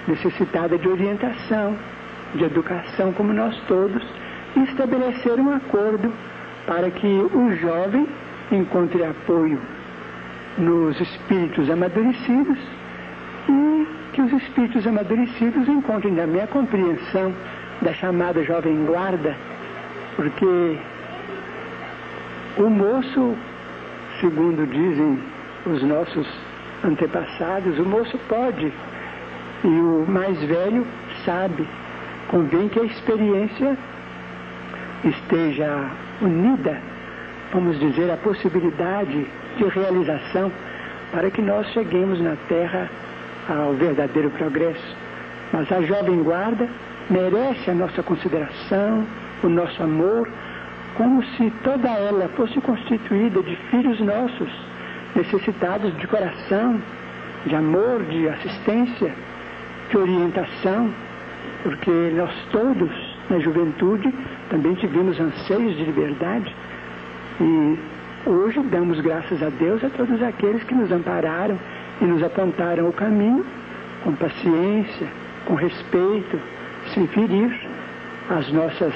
necessitada de orientação, de educação, como nós todos, e estabelecer um acordo para que o jovem encontre apoio nos espíritos amadurecidos e que os espíritos amadurecidos encontrem também a compreensão da chamada jovem guarda, porque o moço, segundo dizem os nossos antepassados, o moço pode e o mais velho sabe. Convém que a experiência esteja unida, vamos dizer, a possibilidade de realização para que nós cheguemos na Terra ao verdadeiro progresso. Mas a jovem guarda merece a nossa consideração, o nosso amor, como se toda ela fosse constituída de filhos nossos, necessitados de coração, de amor, de assistência, de orientação, porque nós todos, na juventude, também tivemos anseios de liberdade e hoje damos graças a Deus a todos aqueles que nos ampararam e nos apontaram o caminho com paciência, com respeito, sem ferir as nossas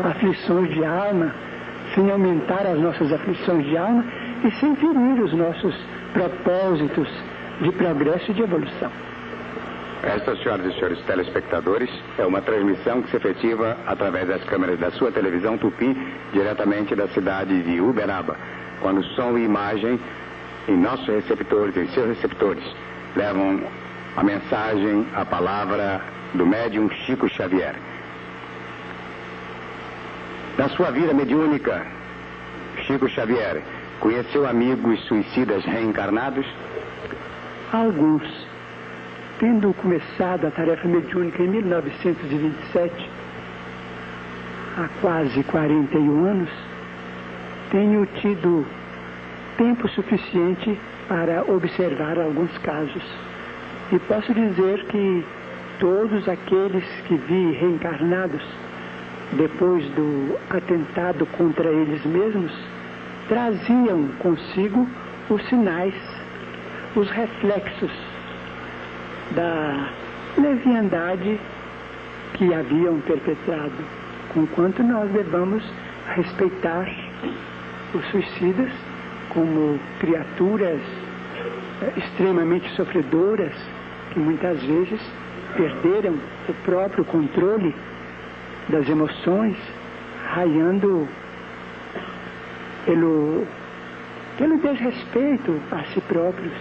aflições de alma, sem aumentar as nossas aflições de alma e sem ferir os nossos propósitos de progresso e de evolução. Esta, senhoras e senhores telespectadores, é uma transmissão que se efetiva através das câmeras da sua televisão Tupi, diretamente da cidade de Uberaba, quando som e imagem em nossos receptores, em seus receptores, levam a mensagem, a palavra do médium Chico Xavier. Na sua vida mediúnica, Chico Xavier conheceu amigos suicidas reencarnados? Alguns. Tendo começado a tarefa mediúnica em 1927, há quase 41 anos, tenho tido tempo suficiente para observar alguns casos. E posso dizer que todos aqueles que vi reencarnados depois do atentado contra eles mesmos, traziam consigo os sinais, os reflexos da leviandade que haviam perpetrado, conquanto nós devamos respeitar os suicidas como criaturas extremamente sofredoras, que muitas vezes perderam o próprio controle das emoções, raiando pelo desrespeito a si próprios.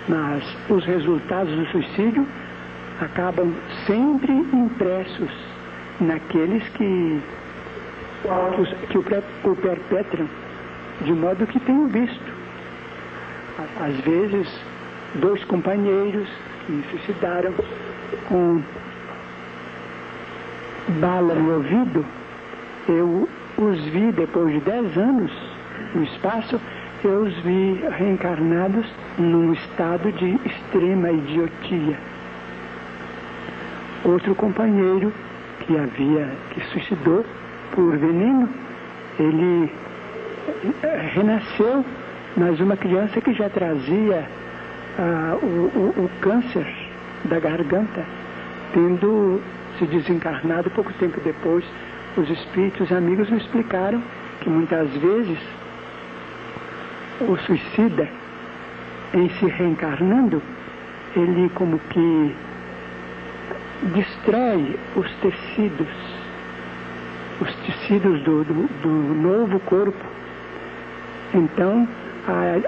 Mas os resultados do suicídio acabam sempre impressos naqueles que o perpetram, de modo que tenho visto, às vezes, 2 companheiros que se suicidaram com bala no ouvido. Eu os vi depois de 10 anos no espaço, eu os vi reencarnados num estado de extrema idiotia. Outro companheiro que suicidou por veneno, ele renasceu, mas uma criança que já trazia o câncer da garganta, tendo se desencarnado pouco tempo depois. Os espíritos amigos me explicaram que muitas vezes o suicida, em se reencarnando, ele como que destrói os tecidos do novo corpo. Então,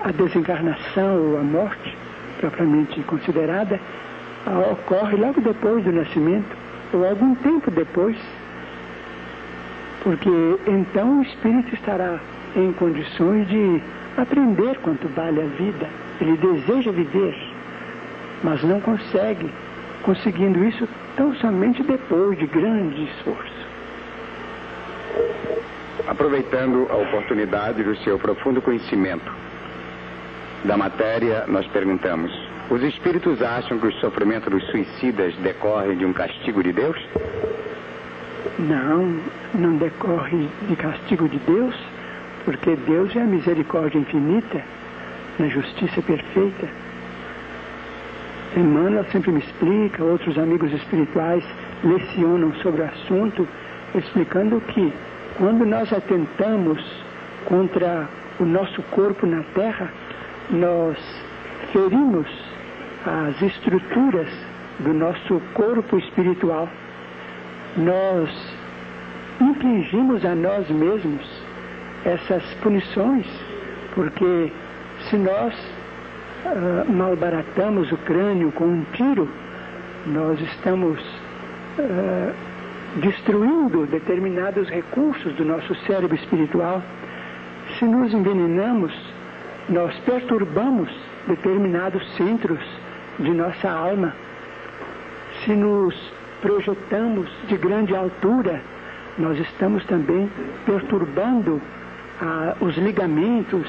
a desencarnação ou a morte, propriamente considerada, ocorre logo depois do nascimento, ou algum tempo depois, porque então o espírito estará em condições de aprender quanto vale a vida. Ele deseja viver, mas não consegue, conseguindo isso tão somente depois de grande esforço. Aproveitando a oportunidade do seu profundo conhecimento da matéria, nós perguntamos: os espíritos acham que o sofrimento dos suicidas decorre de um castigo de Deus? Não decorre de castigo de Deus, porque Deus é a misericórdia infinita, na justiça perfeita. Emmanuel sempre me explica, outros amigos espirituais lecionam sobre o assunto, explicando que quando nós atentamos contra o nosso corpo na Terra, nós ferimos as estruturas do nosso corpo espiritual. Nós infligimos a nós mesmos essas punições, porque se nós malbaratamos o crânio com um tiro, nós estamos destruindo determinados recursos do nosso cérebro espiritual. Se nos envenenamos, nós perturbamos determinados centros de nossa alma. Se nos projetamos de grande altura, nós estamos também perturbando os ligamentos,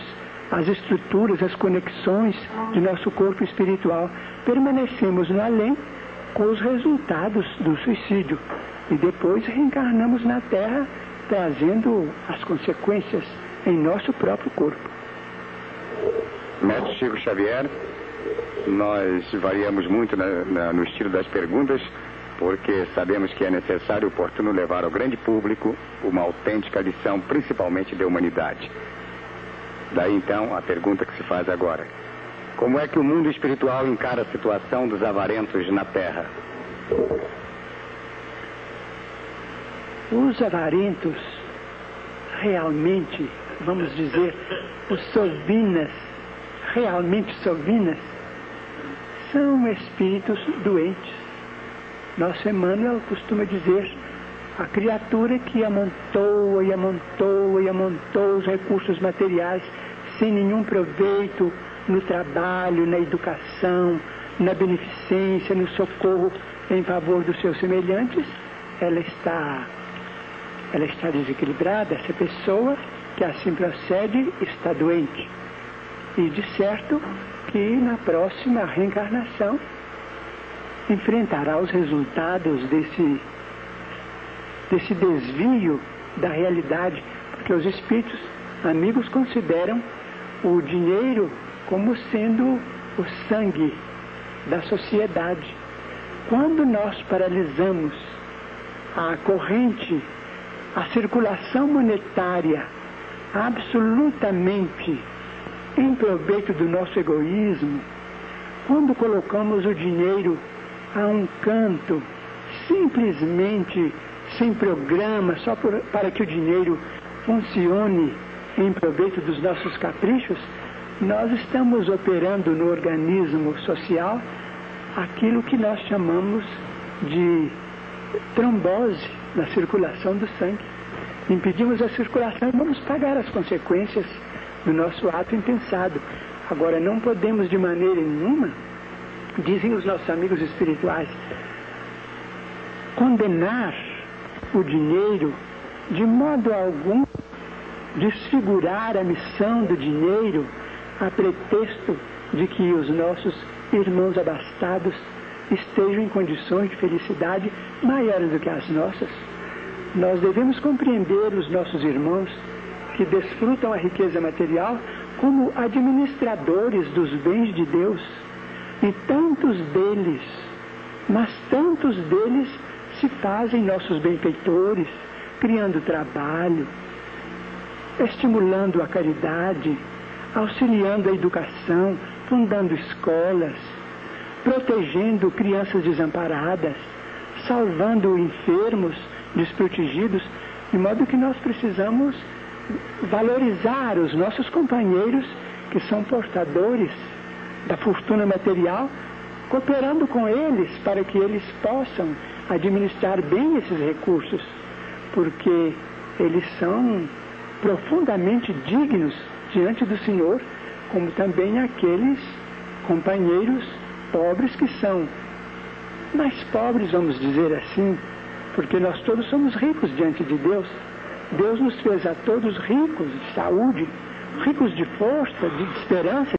as estruturas, as conexões de nosso corpo espiritual. Permanecemos no além com os resultados do suicídio e depois reencarnamos na Terra trazendo as consequências em nosso próprio corpo. Mestre Chico Xavier, nós variamos muito no estilo das perguntas, porque sabemos que é necessário e oportuno levar ao grande público uma autêntica lição, principalmente da humanidade. Daí então a pergunta que se faz agora: como é que o mundo espiritual encara a situação dos avarentos na Terra? Os avarentos, realmente, vamos dizer, os sovinas, realmente sovinas, são espíritos doentes. Nosso Emmanuel costuma dizer: a criatura que amontoa e amontoa e amontoa os recursos materiais sem nenhum proveito no trabalho, na educação, na beneficência, no socorro em favor dos seus semelhantes, ela está desequilibrada. Essa pessoa que assim procede está doente. E de certo que na próxima reencarnação enfrentará os resultados desse desvio da realidade, porque os espíritos amigos consideram o dinheiro como sendo o sangue da sociedade. Quando nós paralisamos a corrente, a circulação monetária absolutamente em proveito do nosso egoísmo, quando colocamos o dinheiro a um canto, simplesmente sem programa, só para que o dinheiro funcione em proveito dos nossos caprichos, nós estamos operando no organismo social aquilo que nós chamamos de trombose na circulação do sangue. Impedimos a circulação e vamos pagar as consequências do nosso ato impensado. Agora, não podemos de maneira nenhuma, dizem os nossos amigos espirituais, condenar o dinheiro, de modo algum desfigurar a missão do dinheiro a pretexto de que os nossos irmãos abastados estejam em condições de felicidade maiores do que as nossas. Nós devemos compreender os nossos irmãos que desfrutam a riqueza material como administradores dos bens de Deus. E tantos deles, mas tantos deles se fazem nossos benfeitores, criando trabalho, estimulando a caridade, auxiliando a educação, fundando escolas, protegendo crianças desamparadas, salvando enfermos, desprotegidos, de modo que nós precisamos valorizar os nossos companheiros que são portadores da fortuna material, cooperando com eles para que eles possam administrar bem esses recursos, porque eles são profundamente dignos diante do Senhor, como também aqueles companheiros pobres que são mais pobres, vamos dizer assim, porque nós todos somos ricos diante de Deus. Deus nos fez a todos ricos de saúde, ricos de força, de esperança.